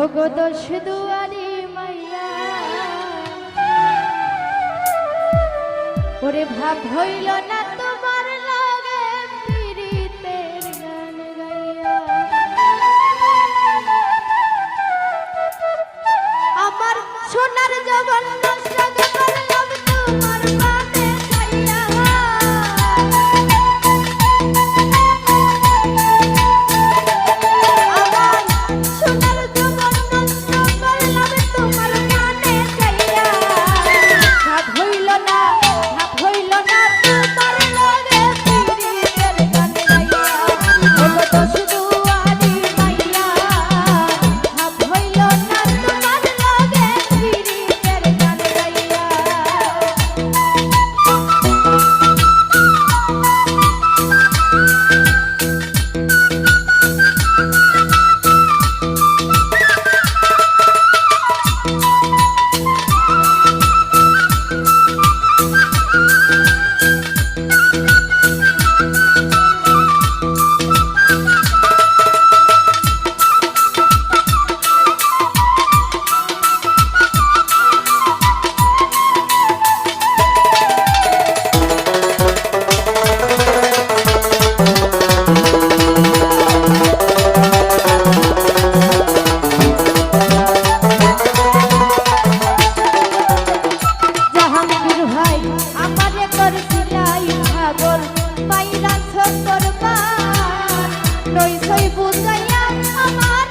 ওগো দোষ দুয়ারি মাইয়া ওরে ভাব হইল না তোমার লাগে পীড়িতের গান গাইয়া আমার সোনার জগন নষ্ট করলাম তোমার পানে চাইয়া নই সই বুঝাইয়া আমার